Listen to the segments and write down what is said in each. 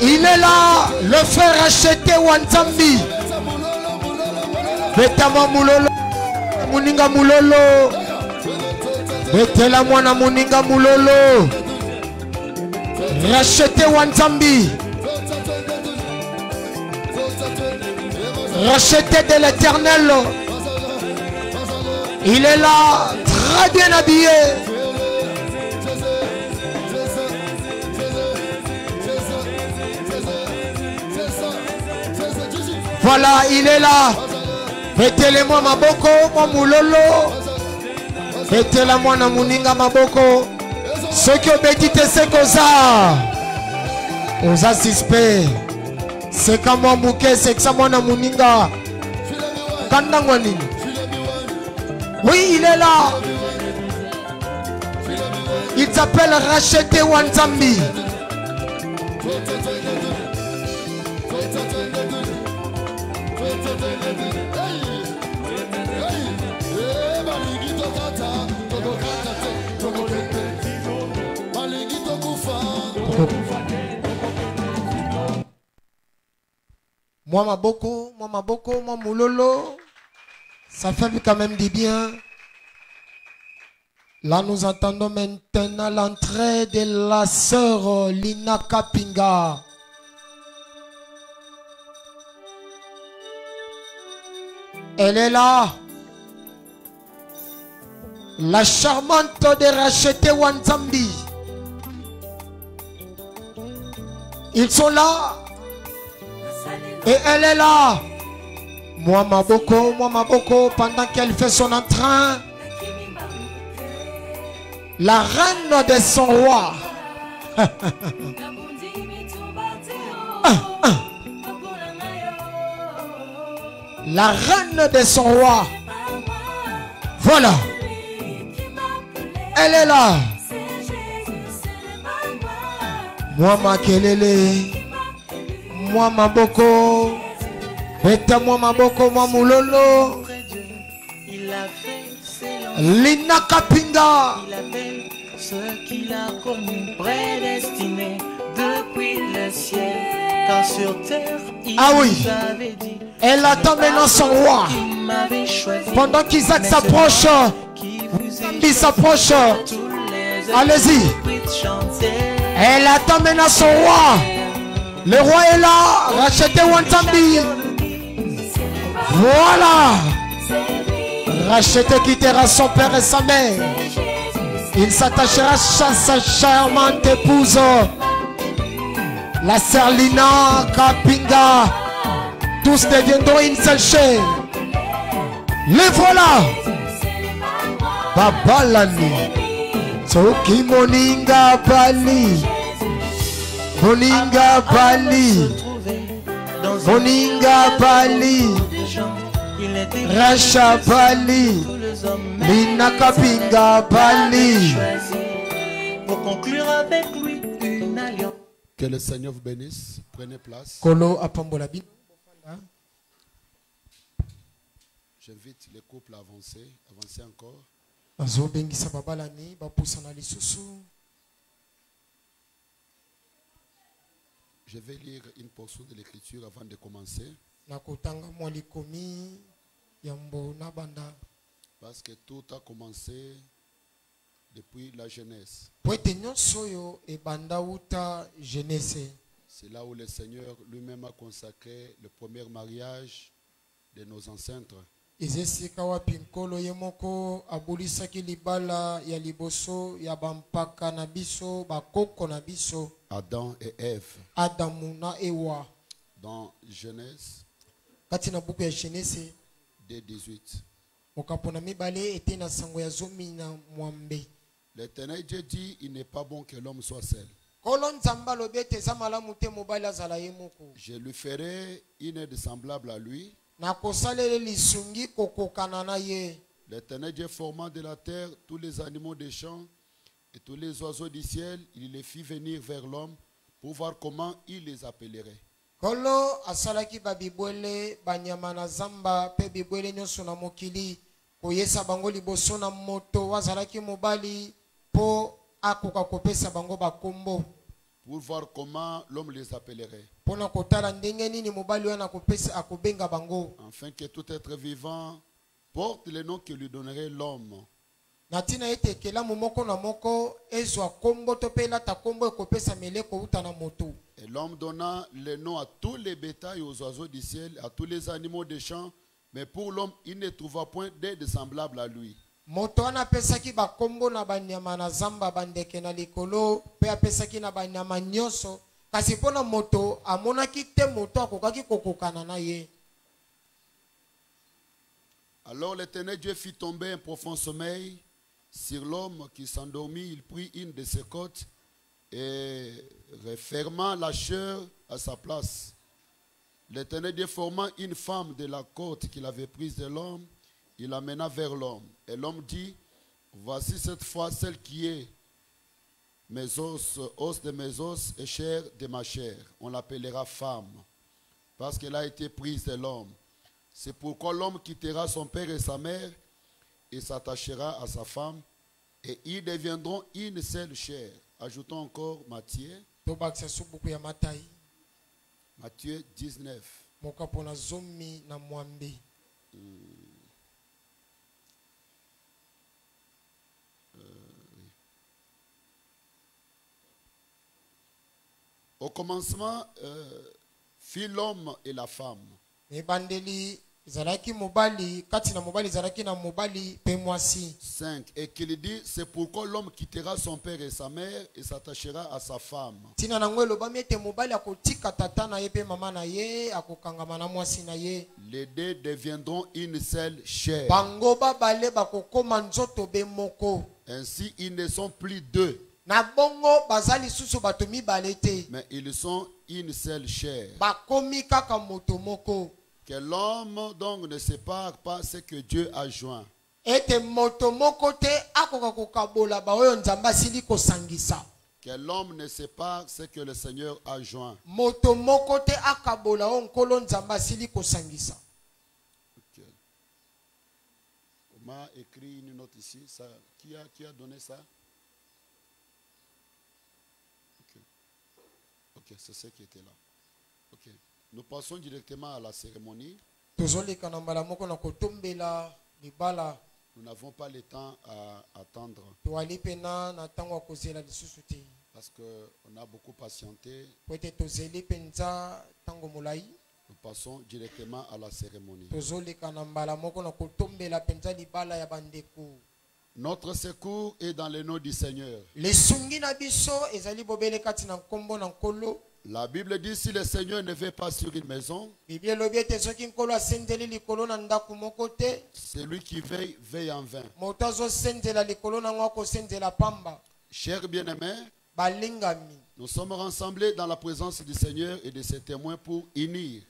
Il est là, le frère racheté Wanzambi. Betama mulolo, muninga mulolo. Betela mwana muninga mulolo. Racheté Wanzambi. Racheté de l'Éternel. Il est là, très bien habillé. Voilà, il est là. Mettez-le-moi maboko, mon moulolo. Mettez-la-moi na muninga maboko. Ceux qui obédissent, c'est que ça. Osa suspect. C'est comme moi mouké, c'est que ça moi na muninga. Kandangwani. Oui, il est là. Il s'appelle Racheté Wanzambi. Moi maboko, moi moulolo. Ça fait quand même du bien. Là, nous entendons maintenant l'entrée de la sœur Lina Kapinga. Elle est là. La charmante de Racheté Wanzambi. Ils sont là. Et elle est là. Moi maboko, pendant qu'elle fait son entrain. La reine de son roi. La reine de son roi. Voilà. Elle est là. Moi makelele. Moi maboko. Beta moi maboko, moi moulolo. Lina Kapinga. Il appelle ce qu'il a connu, prédestiné depuis le ciel. Car sur terre, il nous avait dit. Elle attend maintenant son roi. Pendant qu'Isaac s'approche, il s'approche. Allez-y. Elle attend maintenant son roi. Le roi est là. Racheté Wanzambi. Voilà. Racheté quittera son père et sa mère. Il s'attachera à sa charmante épouse, la sœur Lina Kapinga. Tous deviendront une seule chair. Les voilà. Babalani. Soki moninga bali. Moninga bali. Moninga bali. Racha bali. Lina Kapinga bali. Pour conclure avec lui une alliance. Que le Seigneur vous bénisse. Prenez place. Kolo apambolabi. J'invite les couples à avancer. Avancer encore. Je vais lire une portion de l'écriture avant de commencer. Parce que tout a commencé depuis la jeunesse. C'est là où le Seigneur lui-même a consacré le premier mariage de nos ancêtres. Adam et Ève. Dans Genèse 2:18. L'Éternel Dieu dit, il n'est pas bon que l'homme soit seul. Je lui ferai une aide semblable à lui. L'Éternel Dieu formant de la terre tous les animaux des champs et tous les oiseaux du ciel, il les fit venir vers l'homme pour voir comment il les appellerait. Kolo asalaki babibwele banyama na zamba pe bibwele nyonso na mokili koyesa bango liboso na moto wazalaki mobali po akoka kopesa bango bakombo. pour voir comment l'homme les appellerait. Afin que tout être vivant porte le nom que lui donnerait l'homme. Et l'homme donna le nom à tous les bétails, aux oiseaux du ciel, à tous les animaux des champs, mais pour l'homme, il ne trouva point d'aide semblable à lui. Moto anapesaki bakombo na banyama na zamba bandeke na likolo pe apesaki na banyama nyonso kasi pona moto amonaki te moto akokaki kokokana na ye. Alors l'Éternel Dieu fit tomber un profond sommeil sur l'homme qui s'endormit. Il prit une de ses côtes et refermant la chair à sa place. L'Éternel Dieu forma une femme de la côte qu'il avait prise de l'homme. Il l'amena vers l'homme. Et l'homme dit, voici cette fois celle qui est mes os, os de mes os et chair de ma chair. On l'appellera femme, parce qu'elle a été prise de l'homme. C'est pourquoi l'homme quittera son père et sa mère et s'attachera à sa femme, et ils deviendront une seule chair. Ajoutons encore Matthieu. Matthieu 19. Au commencement, fit l'homme et la femme. 5. Et qu'il dit, c'est pourquoi l'homme quittera son père et sa mère et s'attachera à sa femme. Les deux deviendront une seule chair. Ainsi, ils ne sont plus deux, mais ils sont une seule chair. Que l'homme donc ne sépare pas ce que Dieu a joint. Que l'homme ne sépare ce que le Seigneur a joint. Okay. On m'a écrit une note ici. Ça, qui a donné ça? Ok, c'est ce qui était là. Ok. Nous passons directement à la cérémonie. Nous n'avons pas le temps à attendre. Parce qu'on a beaucoup patienté. Nous passons directement à la cérémonie. Notre secours est dans le nom du Seigneur. La Bible dit, si le Seigneur ne veut pas sur une maison, celui qui veille, veille en vain. Chers bien-aimés, nous sommes rassemblés dans la présence du Seigneur et de ses témoins pour unir.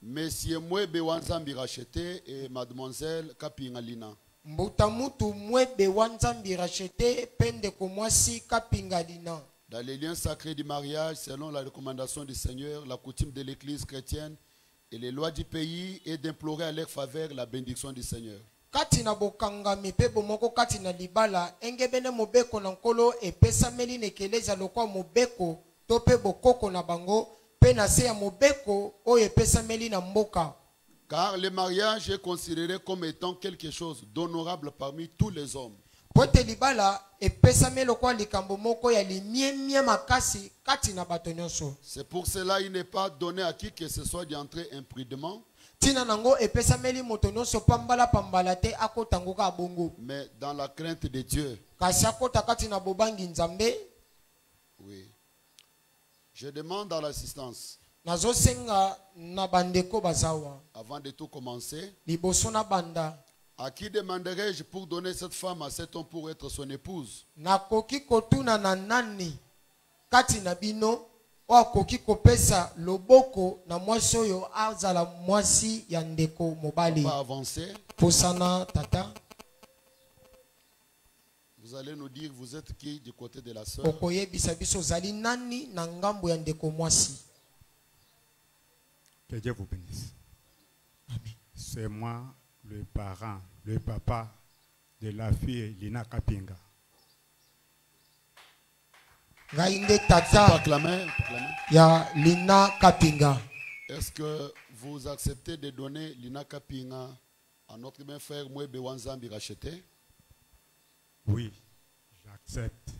Monsieur Mwebe Wanzambi Racheté et Mademoiselle Kapingalina. Dans les liens sacrés du mariage, selon la recommandation du Seigneur, la coutume de l'Église chrétienne et les lois du pays est d'implorer à leur faveur la bénédiction du Seigneur. Car le mariage est considéré comme étant quelque chose d'honorable parmi tous les hommes. C'est pour cela qu'il n'est pas donné à qui que ce soit d'entrer imprudemment, mais dans la crainte de Dieu. Oui. Je demande à l'assistance, avant de tout commencer, à qui demanderai-je pour donner cette femme à cet homme pour être son épouse? Pas avancer. Vous allez nous dire, vous êtes qui du côté de la sœur? Que Dieu vous bénisse. C'est moi, le parent, le papa de la fille Lina Kapinga. Ngai nde tata Acclamez, acclamez. ya Lina Kapinga. Est-ce que vous acceptez de donner Lina Kapinga à notre bien frère Mwebe Wanzambi racheté? Oui, j'accepte.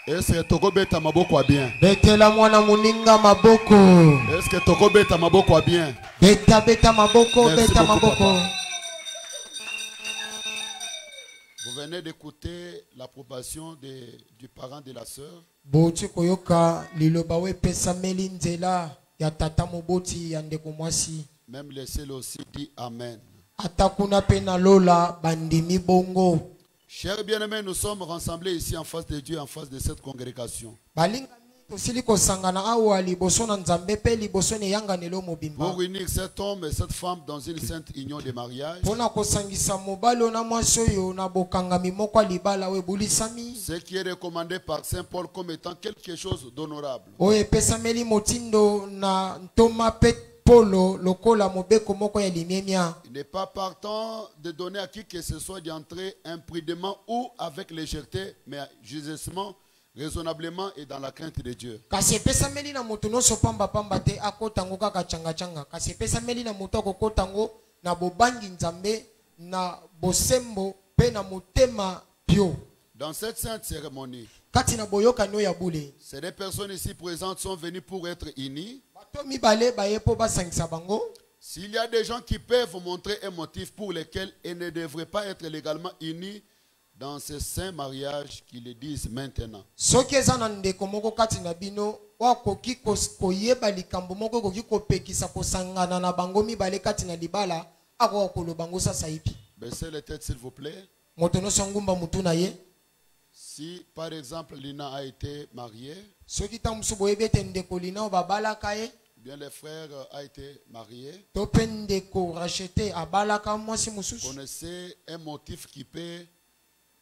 Est-ce que Tokobeta Maboko a bien? Betela mwana muninga maboko. Est-ce que Tokobeta Maboko a bien? Beta beta maboko, Merci beta beaucoup, maboko. papa. Vous venez d'écouter l'approbation du parent de la sœur. Boti koyoka liloba we pesa meli nzela ya tata moboti ya ndeko mwasi. Même laissez-le aussi dit Amen. Atakuna pena lola bandimi bongo. Chers bien-aimés, nous sommes rassemblés ici en face de Dieu, en face de cette congrégation. Balingami tosili kosangana awa liboso na nzambe pe liboso ne yanga nelo mobimba. Pour unir cet homme et cette femme dans une sainte union de mariage. Pona kosangisa mobalo na mwasi oyo na bokangami moko libala we bulisami. Ce qui est recommandé par Saint Paul comme étant quelque chose d'honorable. Oyo epesameli motindo na ntoma pe polo lokola mobeko moko ya limemia. Il n'est pas partant de donner à qui que ce soit d'entrer imprudemment ou avec légèreté, mais justement, raisonnablement et dans la crainte de Dieu. Kasi epesameli na moto nyonso pamba pamba te akotango kaka changa changa. Kasi epesameli na moto akokotango na bobangi nzambe na bosembo pe na motema pio. Dans cette sainte cérémonie, Kati na boyoka no ya bule. ces deux personnes ici présentes sont venues pour être unies. Bato mibale baye po basangisa bango. S'il y a des gens qui peuvent montrer un motif pour lequel ils ne devraient pas être légalement unis dans ce saint mariage, qu'ils le disent maintenant. Soki eza na ndeko moko kati na bino wakoki koyeba likambo moko koki kopekisa kosangana na bango mibale kati na libala akoka koloba bango sasa ipi. Baissez les têtes s'il vous plaît. Moto nyonso ngumba mutu na ye. Si par exemple Lina a été mariée, Soki tamusu boyebi ete ndeko lina oyo babalaka ye bien le frère a été marié, to pe ndeko rachete abalaka mwasi mosusu. connaissez un motif qui peut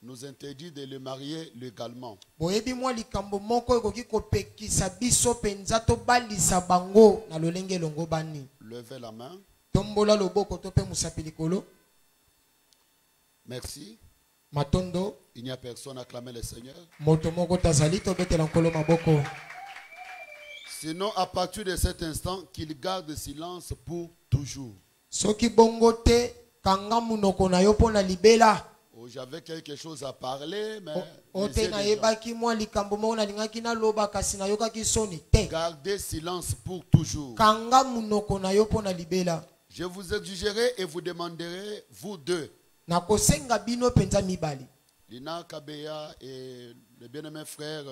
nous interdire de le marier légalement. Boyebi mwa likambo moko ekoki kopekisa biso penza tobalisa bango na lolenge elongo bani. Levez la main. Tombola loboko to pe musapi likolo. Merci. Matondo Il n'y a personne à clamer le Seigneur. moto moko tazali to betela nkolo maboko. Sinon, à partir de cet instant, qu'il garde silence pour toujours. Soki bongo te kanga munoko na yo pona libela. Oh, j'avais quelque chose à parler, mais Ote lisez na déjà. yebaki mwa likambo moko na lingaki na loba kasi na yokaki soni te. Gardez silence pour toujours. Kanga munoko na yo pona libela. Je vous exigerai et vous demanderai, vous deux, Na kosenga bino penza mibali. Lina Kabeya et le bien-aimé frère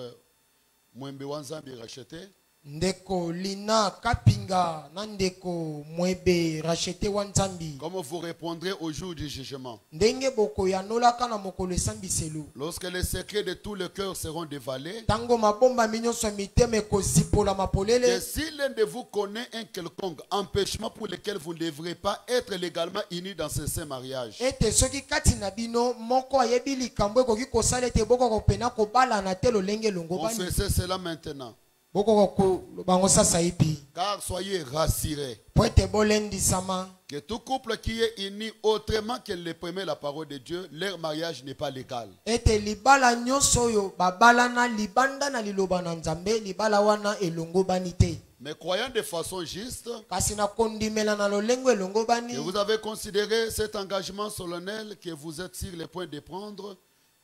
Mwembe Wanzambi racheté, Ndeko lina kapinga na ndeko mwebe rachete wanzambi. comme vous répondrez au jour du jugement. Ndenge boko ya nolaka na mokolo esambiselu. Lorsque les secrets de tout le cœur seront dévalés, Tango mabomba minyoso miteme kozipola et mapolele. si l'un de vous connaît un quelconque empêchement pour lequel vous ne devrez pas être légalement unis dans ce saint mariage, Ete soki kati na bino moko ayebi likambo ekoki kosala ete boko kopena kobala na te lolenge longo bani. confessez cela maintenant. Boko ko bango sasa ipi. Car soyez rassurés Po ete bolendisama. que tout couple qui est uni autrement que le premier la parole de Dieu, leur mariage n'est pas légal. Ete libala nyonso oyo babala na libanda na liloba na nzambe libala wana elongo bani te. Mais croyant de façon juste Kasi na kondimela na lolengo elongo bani. que vous avez considéré cet engagement solennel que vous êtes sur le point de prendre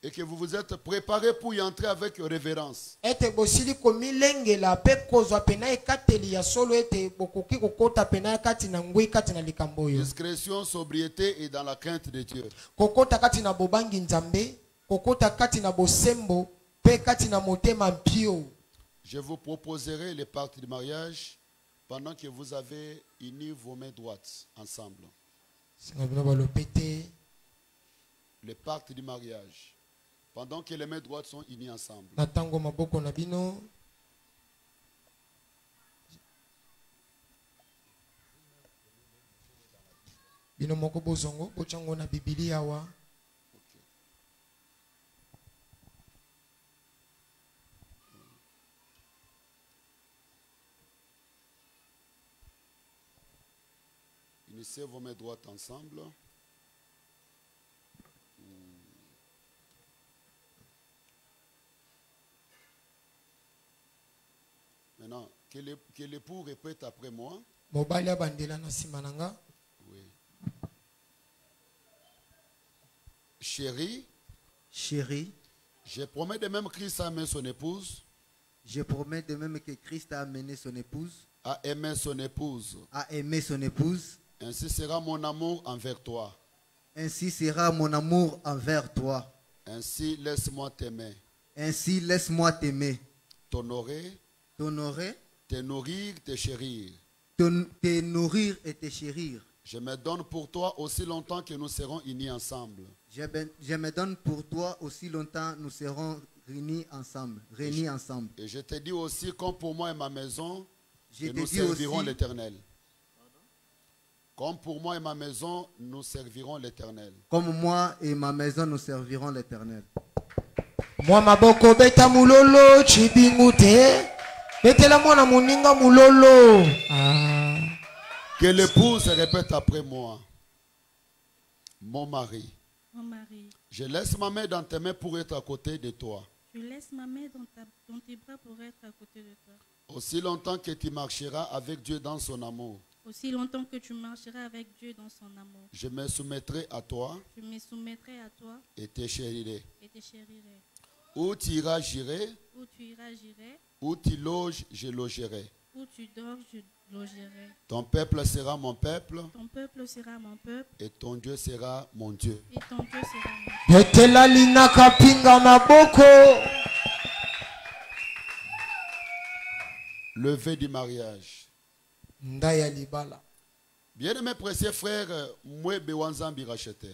et que vous vous êtes préparé pour y entrer avec révérence. Ete bosili komilengela pe kozwa pena ekateli ya solo ete bokoki kokota pena kati na ngui kati na likambo oyo. Discrétion, sobriété et dans la crainte de Dieu. Kokota kati na bobangi nzambe, kokota kati na bosembo, pe kati na motema mpio. Je vous proposerai les parties du mariage pendant que vous avez uni vos mains droites ensemble. Singa bino balopete. Les parties du mariage. Pendant que les mains droites sont unies ensemble. Na tango maboko na bino. Bino moko bozongo, bochango na Biblia wa. Unissez vos mains droites ensemble. Que l'époux répète après moi. Mobali abandela na sima nanga. Oui. Chérie. Chérie. Je promets de même Christ a amené son épouse. Je promets de même que Christ a amené son épouse. A aimé son épouse. A aimé son épouse. Ainsi sera mon amour envers toi. Ainsi sera mon amour envers toi. Ainsi laisse-moi t'aimer. Ainsi laisse-moi t'aimer. T'honorer. T'honorer. Te nourrir, te chérir. Te nourrir et te chérir. Je me donne pour toi aussi longtemps que nous serons unis ensemble. Je me donne pour toi aussi longtemps nous serons réunis ensemble. Et je te dis aussi, comme pour moi et ma maison, Je que te nous dis servirons aussi- l'Éternel. Comme pour moi et ma maison, nous servirons l'Éternel. Comme moi et ma maison nous servirons l'Éternel. Mwa maboko beta mulolo chibingute. Betela mwana muninga mulolo. Ah. Que l'épouse répète après moi. Mon mari, Mon mari, je laisse ma main dans tes mains pour être à côté de toi. je laisse ma main dans tes bras pour être à côté de toi. Aussi longtemps que tu marcheras avec Dieu dans son amour, Aussi longtemps que tu marcheras avec Dieu dans son amour, je me soumettrai à toi je me soumettrai à toi et te chérirai. et te chérirai. Où tu iras, j'irai. Où tu iras, j'irai. Où tu loges, je logerai. Où tu dors, je logerai. Ton peuple sera mon peuple Ton peuple sera mon peuple et ton Dieu sera mon Dieu. et ton Dieu sera mon Dieu. Betela lina kapinga maboko. Levé du mariage. Ndaya libala. Bien-aimés précieux frères, moi Bewanzambi racheté.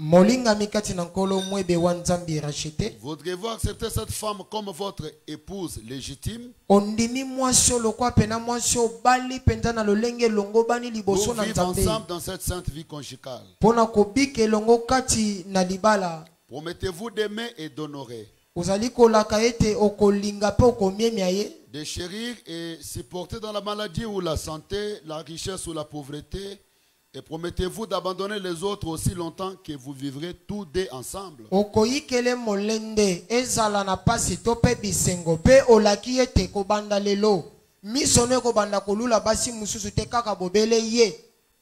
Molinga mikati na nkolo mwebe wa nzambi rachete. Voudriez vous accepter cette femme comme votre épouse légitime? Ondimi mwasi lokwa pena mwasi obali penza na lolenge longo bani liboso Pour na vivre nzambe. ensemble dans cette sainte vie conjugale. Pona kobike longo kati na libala. Promettez-vous d'aimer et d'honorer, Ozali kolaka ete okolinga pe okomiemia ye. de chérir et supporter dans la maladie ou la santé, la richesse ou la pauvreté. Et promettez-vous d'abandonner les autres aussi longtemps que vous vivrez tous deux ensemble. Okoyikele molende ezala na pasi to pe bisengo pe olaki ete kobanda lelo. Misono kobanda kolula basi mususu te kaka bobele ye.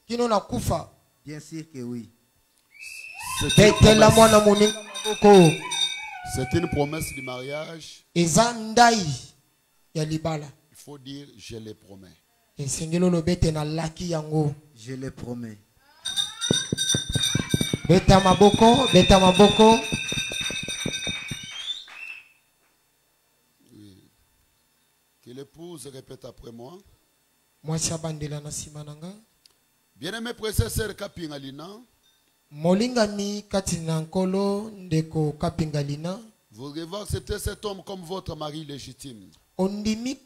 Kino na kufa. Bien sûr que oui. Betela mwana muninga maboko. C'est une promesse du mariage. Eza ndai ya libala. Il faut dire je le promets. Esengelo lobete na laki yango. Je le promets. Beta maboko, beta maboko. Que l'épouse répète après moi. Mwasi abandela na sima nanga. Bien-aimé précieux sœur Kapingalina, Molingami kati na nkolo ndeko kapingalina. vous devez accepter cet homme comme votre mari légitime. Ondimi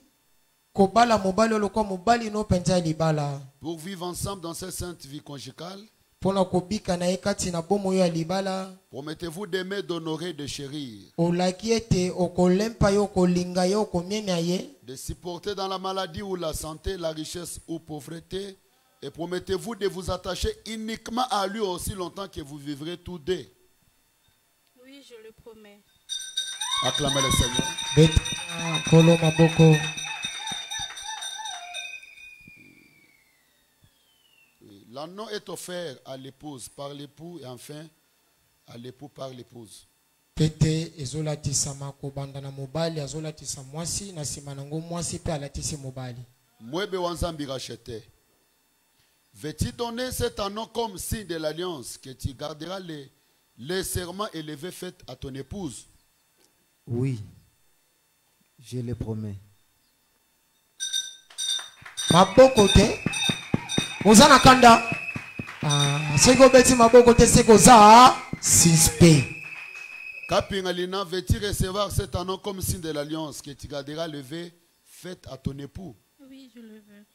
kobala mobali lokwa mobali no penza libala. Pour vivre ensemble dans cette sainte vie conjugale, Pona kobika na ye kati na bomo ya libala. promettez-vous d'aimer, d'honorer, de chérir, Olaki ete okolempa yo okolinga yo okomiemia ye. de supporter dans la maladie ou la santé, la richesse ou pauvreté. Et promettez-vous de vous attacher uniquement à lui aussi longtemps que vous vivrez tous deux. Oui, je le promets. Acclamez le Seigneur. Beta kolo maboko. Oui. L'anneau est offert à l'épouse par l'époux et enfin à l'époux par l'épouse. Pete ezolatisama kobanda na mobali azolatisa mwasi na sima nango mwasi pe alatisi mobali. Mwebe wanzambi rachete. Veux-tu donner cet anneau comme signe de l'alliance que tu garderas les serments élevés faits à ton épouse? Oui. Je le promets. Maboko te. Muzana kanda. Sego beti maboko te sego za sispe. Kapingalina, veux-tu recevoir cet anneau comme signe de l'alliance que tu garderas levé fait à ton époux? Oui, je le veux.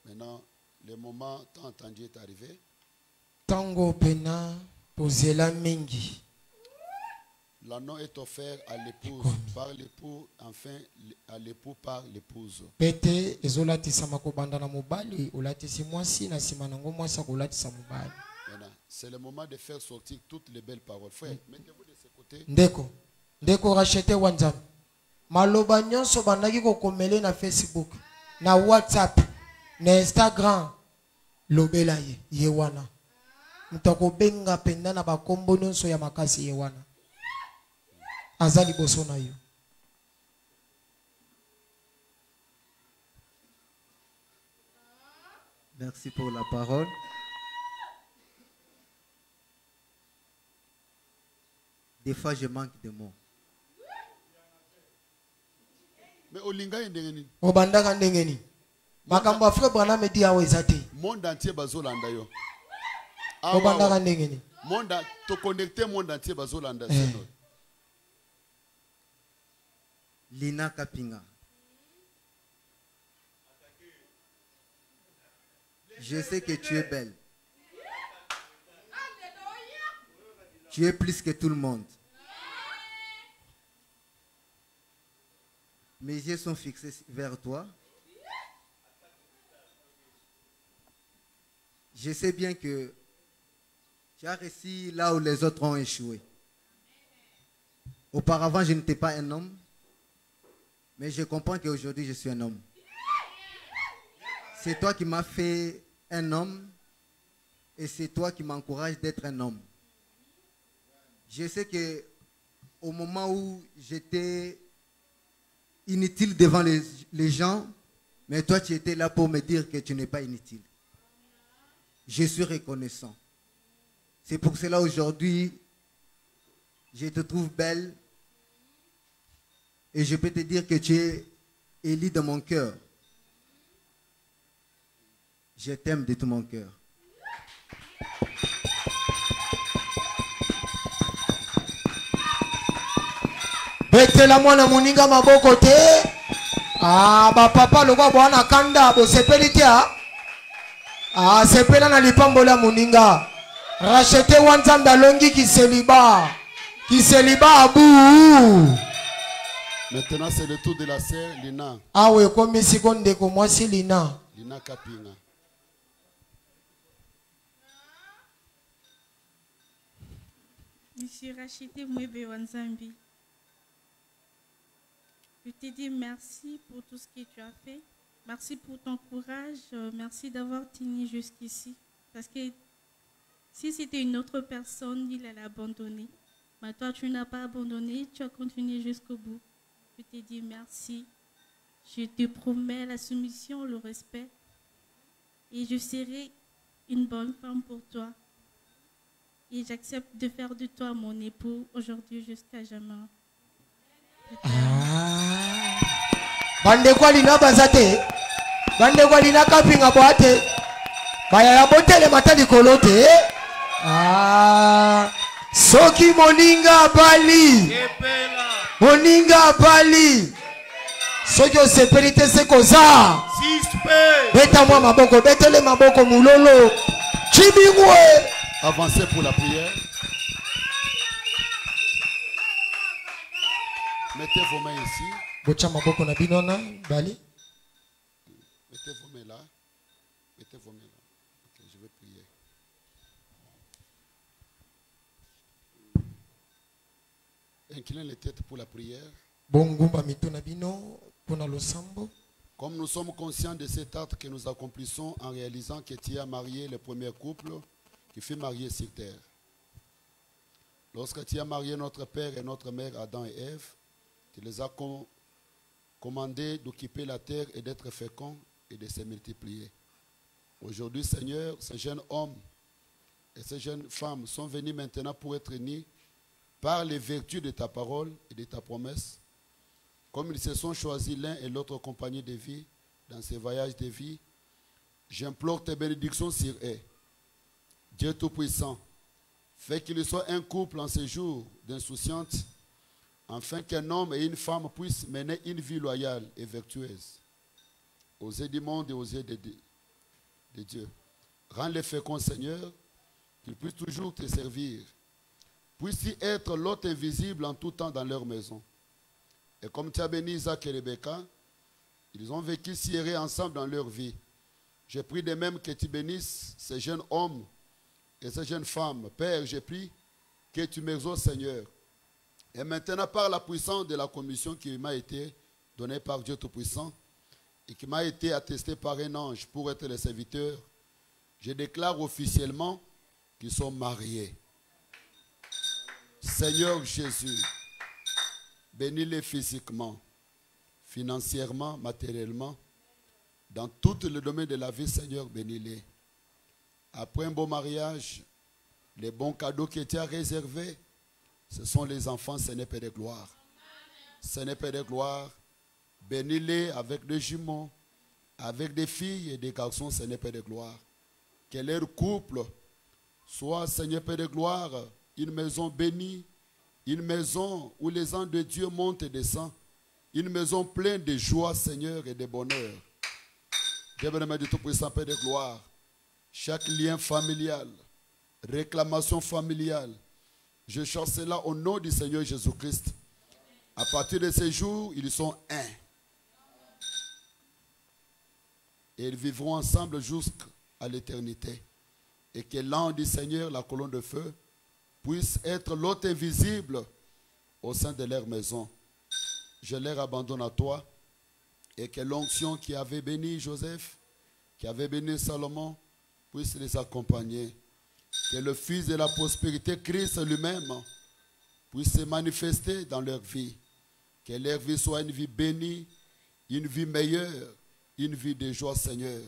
Maintenant, le moment tant attendu est arrivé. Tango pena pozela mingi. L'anneau est offert à l'épouse par l'époux, enfin à l'époux par l'épouse. Pete ezolatisama kobanda na mobali olatisi mwasi na sima nango mwasi akolatisa mobali. Maintenant, C'est le moment de faire sortir toutes les belles paroles. Frère, mettez-vous de ce côté. Ndeko rachete wanzam. Maloba nyonso bandaki kokomele na Facebook, na WhatsApp, na Instagram. Lobela ye wana. Mutako benga penda na bakombo nyonso ya makasi ye wana. Azali boso na yo. Merci pour la parole. Des fois, je manque de mots. Mais Olinga ndengeni. Obandaka ndengeni. Makambo afre bwana me dia wezati. Monde entier bazolanda yo. Obandaka ndengeni. Monde to connecter monde entier bazolanda. Lina Kapinga. Je sais que tu es belle. Tu es plus que tout le monde. Mes yeux sont fixés vers toi. Je sais bien que tu as réussi là où les autres ont échoué. Auparavant, je n'étais pas un homme, mais je comprends qu'aujourd'hui, je suis un homme. C'est toi qui m'as fait un homme et c'est toi qui m'encourage d'être un homme. Je sais que au moment où j'étais inutile devant les gens, mais toi tu étais là pour me dire que tu n'es pas inutile. Je suis reconnaissant. C'est pour cela aujourd'hui, je te trouve belle et je peux te dire que tu es Élie dans mon cœur. Je t'aime de tout mon cœur. Betela mwana muninga maboko te. Ah ba papa lokwa bwana kanda bo sepeli te. Ah sepela na lipambola muninga. Rachete wanzanda longi kiseliba. Kiseliba abu. Maintenant c'est le tour de la sœur Lina. Ah oui, comme si konde ko mwasi Lina. Lina Kapinga. Monsieur Rachete Mwebe Wanzambi. Je te dis merci pour tout ce que tu as fait. Merci pour ton courage. Merci d'avoir tenu jusqu'ici. Parce que si c'était une autre personne, il allait abandonner. Mais toi, tu n'as pas abandonné. Tu as continué jusqu'au bout. Je te dis merci. Je te promets la soumission, le respect. Et je serai une bonne femme pour toi. Et j'accepte de faire de toi mon époux aujourd'hui jusqu'à jamais. Bande kwa lina bazate. Bande kwa lina Kapinga boate. Baya ya botele matali kolote. Soki moninga bali. Moninga bali. Soki osepelite sekoza. Beta mwa maboko. Betele maboko mulolo. Chibingwe. Avancez pour la prière. Mettez vos mains ici. Bocha maboko na binona bali. Mettez vos mains là. Mettez vos mains là. Ok, je vais prier. Inclinez les têtes pour la prière. Bongumba mituna bino pona losambo. Comme nous sommes conscients de cet acte que nous accomplissons en réalisant que tu as marié le premier couple qui fut marié sur terre. Lorsque tu as marié notre père et notre mère Adam et Ève, tu les as commandés d'occuper la terre et d'être féconds et de se multiplier. Aujourd'hui, Seigneur, ces jeunes hommes et ces jeunes femmes sont venus maintenant pour être unis par les vertus de ta parole et de ta promesse. Comme ils se sont choisis l'un et l'autre compagnie de vie dans ces voyages de vie, j'implore tes bénédictions sur eux. Dieu Tout-Puissant, fais qu'ils soient un couple en ce jour d'insouciante, afin qu'un homme et une femme puissent mener une vie loyale et vertueuse, aux yeux du monde et aux yeux de Dieu. Rends-les féconds, Seigneur, qu'ils puissent toujours te servir. Puissent-ils être l'hôte invisible en tout temps dans leur maison. Et comme tu as béni Isaac et Rebecca, ils ont vécu serrés ensemble dans leur vie. Je prie de même que tu bénisses ces jeunes hommes et cette jeune femme. Père, j'ai pris que tu m'exauces, Seigneur. Et maintenant, par la puissance de la commission qui m'a été donnée par Dieu Tout-Puissant et qui m'a été attestée par un ange pour être les serviteurs, je déclare officiellement qu'ils sont mariés. Seigneur Jésus, bénis-les physiquement, financièrement, matériellement, dans tout le domaine de la vie, Seigneur, bénis-les. Après un beau mariage, les bons cadeaux qui étaient réservés, ce sont les enfants, ce n'est pas de gloire. Ce n'est pas de gloire. Bénis-les avec des jumeaux, avec des filles et des garçons, ce n'est pas de gloire. Que leur couple soit, Seigneur, Père de gloire, une maison bénie, une maison où les anges de Dieu montent et descendent, une maison pleine de joie, Seigneur, et de bonheur. Bien-aimé du Tout-Puissant, Père de gloire, chaque lien familial, réclamation familiale, je chasse cela au nom du Seigneur Jésus-Christ. À partir de ces jours, ils sont un. Et ils vivront ensemble jusqu'à l'éternité. Et que l'ange du Seigneur, la colonne de feu, puisse être l'hôte invisible au sein de leur maison. Je leur abandonne à toi. Et que l'onction qui avait béni Joseph, qui avait béni Salomon, puisse les accompagner. Que le Fils de la prospérité, Christ lui-même, puisse se manifester dans leur vie. Que leur vie soit une vie bénie, une vie meilleure, une vie de joie, Seigneur.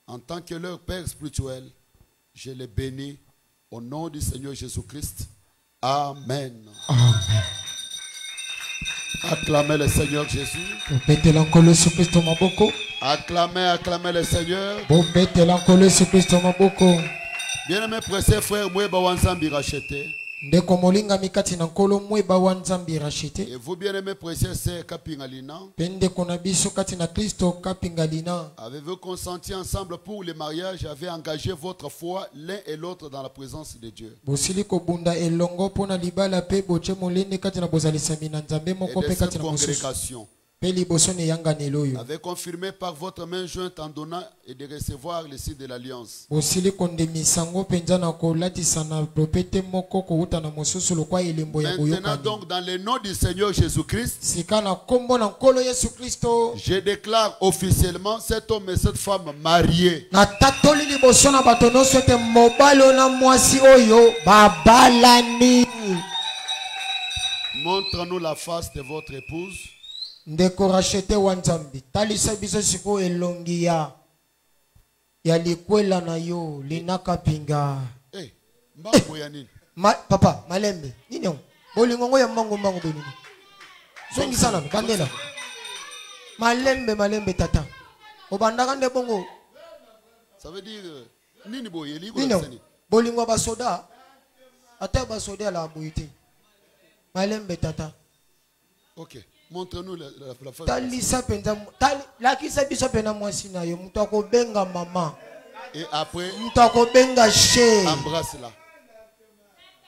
En tant que leur Père spirituel, je les bénis au nom du Seigneur Jésus-Christ. Amen. Amen. Acclamez le Seigneur Jésus. Acclamez, acclamez le Seigneur. Bien-aimé pressé frère, moi bawanzambi racheté. Et vous bien-aimé pressé c'est Kapingalina. Avez-vous consenti ensemble pour le mariage, avez engagé votre foi l'un et l'autre dans la présence de Dieu. Et de cette congrégation. Avez confirmé par votre main jointe en donnant et de recevoir le signe de l'alliance. Maintenant donc dans le nom du Seigneur Jésus-Christ, je déclare officiellement cet homme et cette femme mariés. Montre-nous la face de votre épouse. Ndeko rachete wanzambi talisa biso siko elongi ya likwela na yo linaka pinga. Mbango ya nini? Papa malembe nini on bolingo ya mbango benini songi sana bandela malembe tata obandaka nde bongo. Ça veut dire nini boye liko nini bolingo ba soda ata ba soda la boyite malembe tata. OK. Montre-nous la face. Talisa penza lakisa biso pena mwasi na yo mutu akobenga mama. Et après mutu akobenga she. Embrasse-la.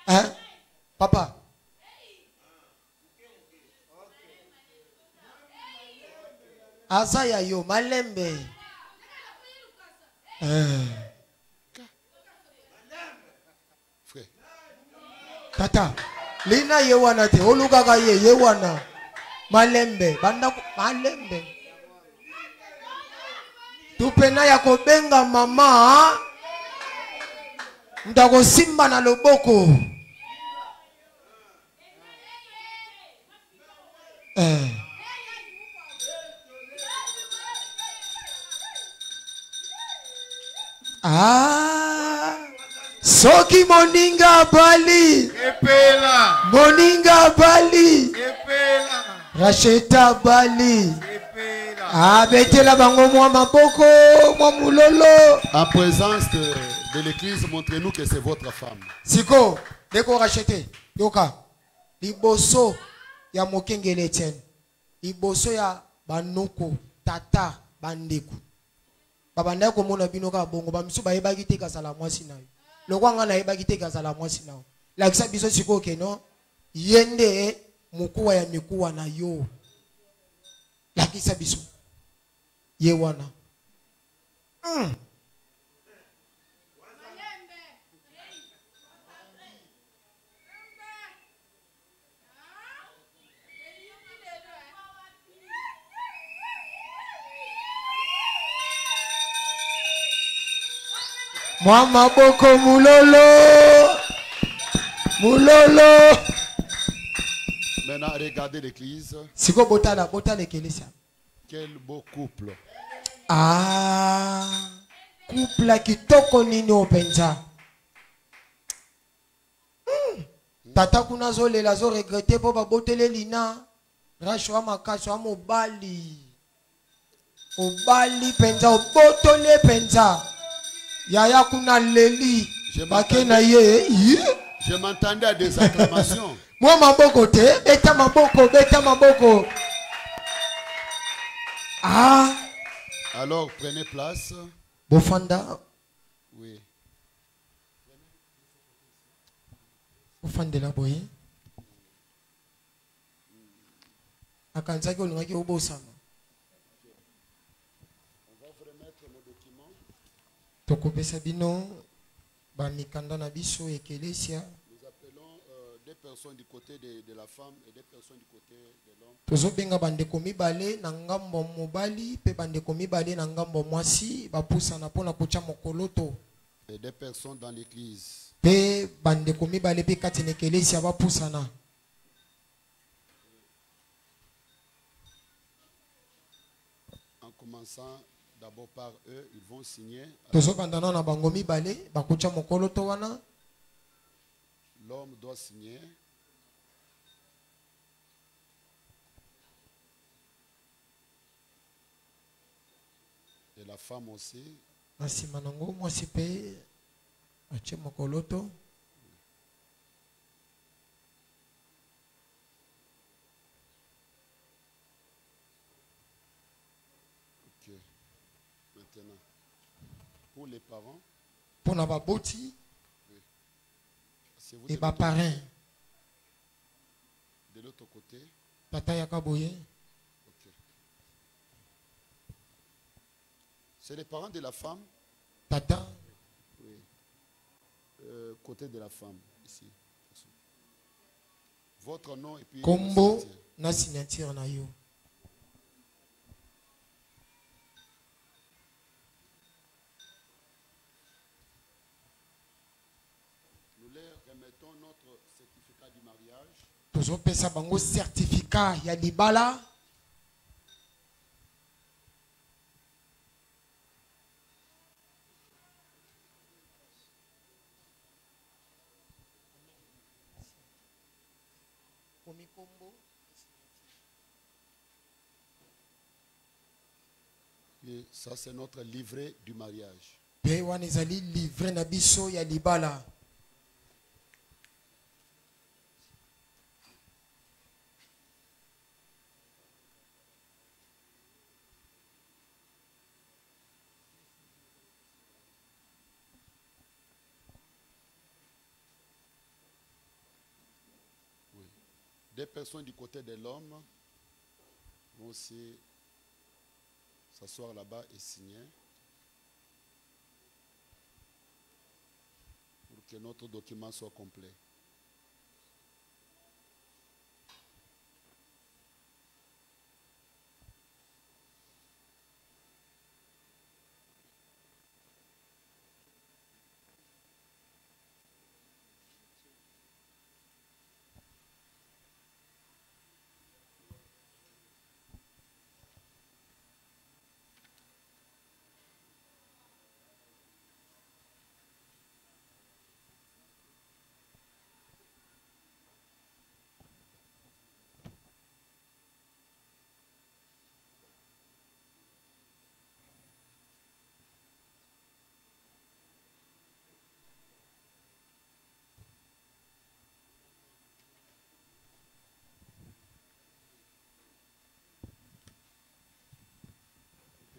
Hein? Papa. Azaya yo malembe. Frère. Tata. Lina yewana te olukaka yewana. Malembe, banda malembe. Tupena ya kobenga mama. Ndako simba na loboko. Soki moninga bali. Epela. Moninga bali. Epela. Racheta bali. Betela bango mwa maboko, mwa mulolo. En présence de l'église, montrez-nous que c'est votre femme. Siko, deko rachete. Yoka. Liboso ya mokengele Etienne. Liboso ya banuko, tata, bandeko. Babanda ko mona binoka bongo ba misu ba yebaki te kasala mwasi na yo. Lokwanga na yebaki te kasala mwasi na yo. Lakisa biso siko ke no. Yende mukuwa ya mikuwa na yo. Lakisa biso. Yewana. Moi maboko mulolo. Mulolo. Maintenant, regardez l'église. Siko botala l'église. Quel beau couple. Ah. Couple kitoko nini openza. Tata kuna zolela zo regretter po ba botele lina. Rashwa makaswa mobali. Obali penza obotole penza. Yaya kuna leli. Bakena ye. Je m'entendais à des acclamations. Moi maboko te, beta maboko. Ah. Alors prenez place. Bofanda. Oui. Bofandela boye. Akanzaki olingaki obosama. On va vous remettre nos documents. Tokopesa bino bamikanda na biso ekelesia. Nous appelons des personnes du côté de la femme et des personnes du côté de l'homme. Tozobenga bandeko mibale na ngambo mobali pe bandeko mibale na ngambo mwasi bapusana mpona kotya mokoloto. Et des personnes dans l'église. Pe bandeko mibale pe kati na ekelesia bapusana. En commençant d'abord par eux, ils vont signer. Tozobandana na bango mibale bakotya mokoloto wana. L'homme doit signer. Et la femme aussi. Na nsima nango mwasi pe atye mokoloto. Ok. Maintenant, pour les parents. Mpona baboti Si vous et de baparrain. l'autre côté. Tata yaka boye. Ok. C'est les parents de la femme. Tata. Oui. Côté de la femme, ici. Votre nom et puis. Kombo na signature na yo. Nous leur remettons notre certificat du mariage. Tozopesa bango certificat ya libala. Et ça, c'est notre livret du mariage. Pe wana ezali livre na biso ya libala. Oui. Des personnes du côté de l'homme vont aussi s'asseoir là-bas et signer pour que notre document soit complet.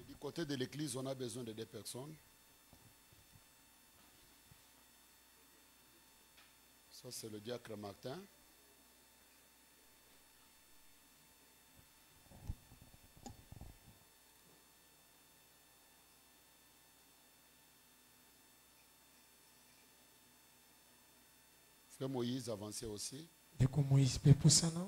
Du côté de l'église, on a besoin de deux personnes. Ça, c'est le diacre Martin. Frère Moïse avançait aussi. Ndeko Moïse pe pusana.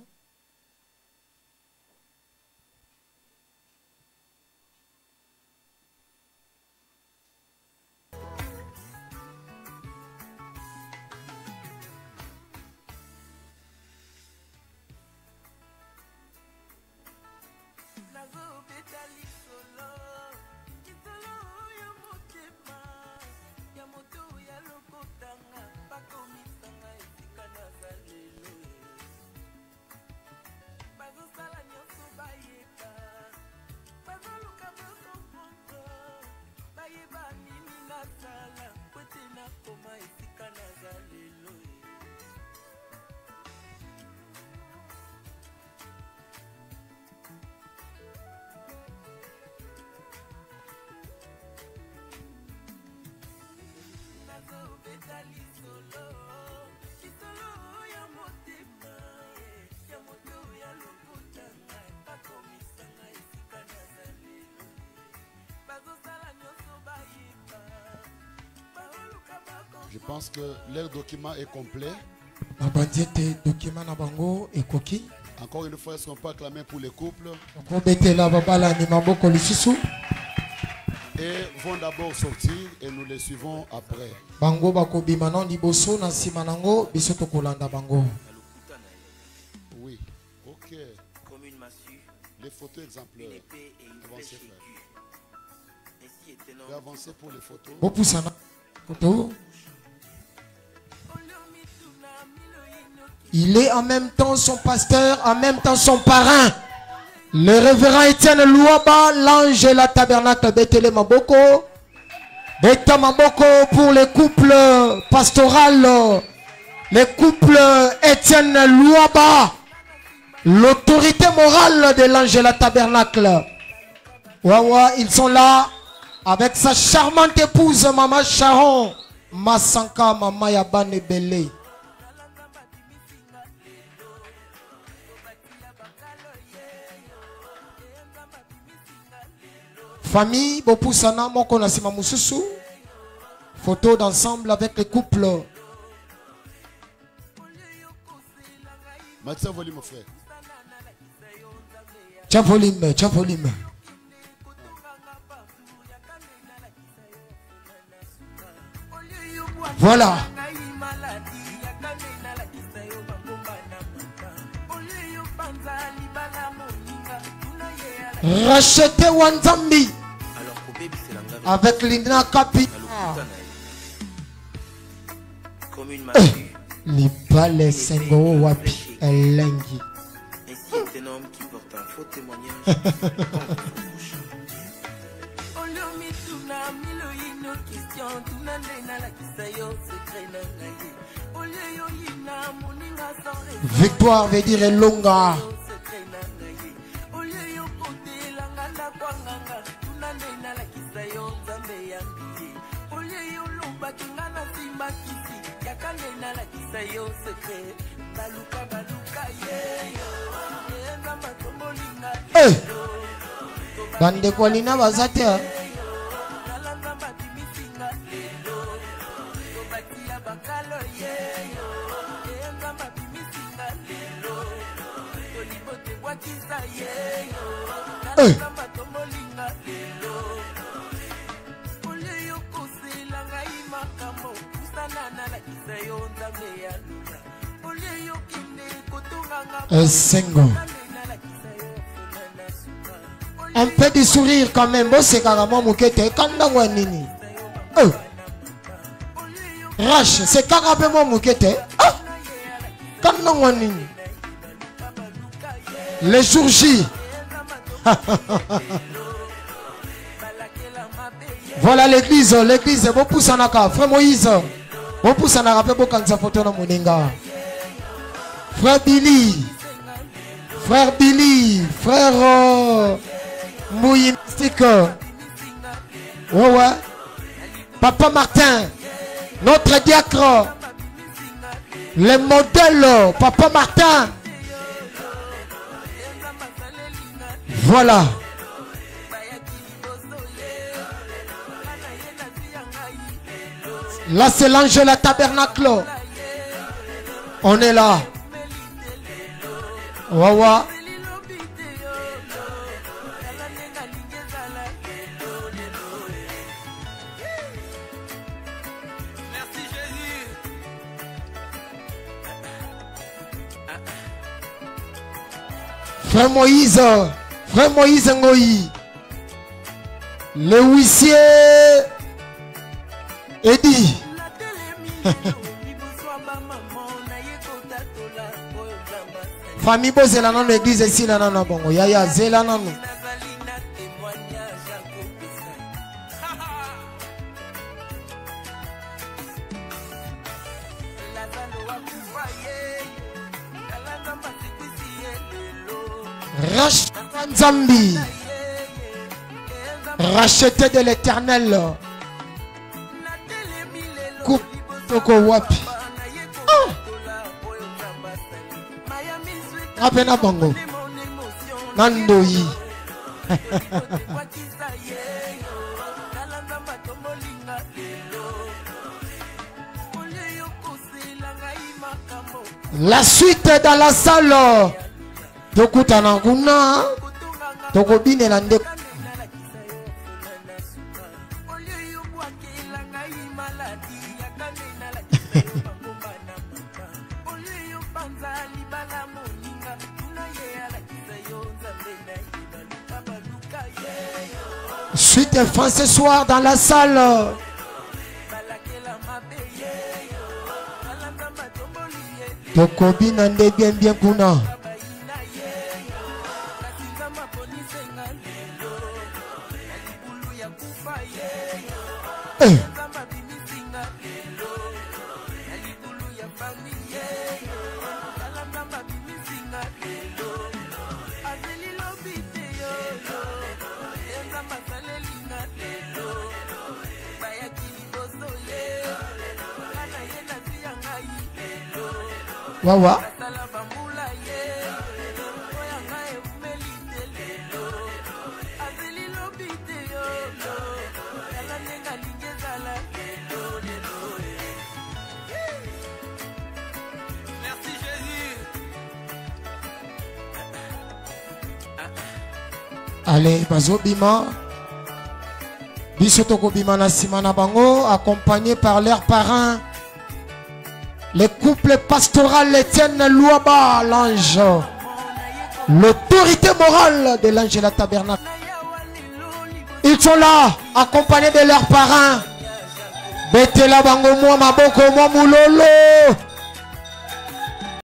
Je pense que leur document est complet. Encore une fois, est-ce qu'on peut acclamer pour les couples? Et vont d'abord sortir et nous les suivons après. Oui, ok. Les photos exemplaires. Avancez, frère. Avancez pour les photos. Il est en même temps son pasteur, en même temps son parrain. Le révérend Étienne Louaba, l'ange et la tabernacle Betele Maboko. Beta Maboko pour les couples pastoraux. Les couples Étienne Louaba. L'autorité morale de l'ange et la tabernacle. Wawa, ils sont là avec sa charmante épouse, Maman Sharon. Masanka, Mama Yabane Bele. Famille, Bopusana, Mokonasima Moussousou. Photo d'ensemble avec les couples. Matin volume, frère. Tiens volume, tiens volume. Voilà. Racheter Wanzambi avec Lina Kapi. Les balais Sengo Wapi Elengi. Ainsi est un homme qui porte un faux témoignage. Victoire veut dire longa. Hey! Bande Kolina Bazate. Hey! Un peu de sourire quand même. C'est carrément moukete. Kanda nini. Rache, c'est carrément moukete. Kanda nini. Les jours J. Voilà l'église. L'église. Beaucoup sanaka. Frère Moïse. Beaucoup sanaka. Beaucoup kanza photo na moninga. Frère Billy. Frère Billy. Frère Mouyi Mystique. Ouais. Papa Martin. Notre diacre. Les modèles. Papa Martin. Voilà. Là, c'est l'ange la tabernacle. On est là. Wawa. Merci Jésus. Frère Moïse Ngoï. Le huissier Eddie. Famille Bozela dans l'église ici là non bongo. Yaya Zela non. Zambi. Racheté de l'Éternel. Coupe Toko Wapi. Apena Bango. Nandoyi. La suite dans la salle. Tokutana kuna. Tokobine lande. Suite et fin ce soir dans la salle. Tokobi nande bien kuna. Wawa. Allez, Bazobima. Bisotoko Bima na Simana Bango, accompagné par leurs parrains. Les couples pastoraux tiennent Louaba, l'ange. L'autorité morale de l'ange de la tabernacle. Ils sont là, accompagnés de leurs parrains. Betela Bango, moi, Maboko, moi, Moulolo.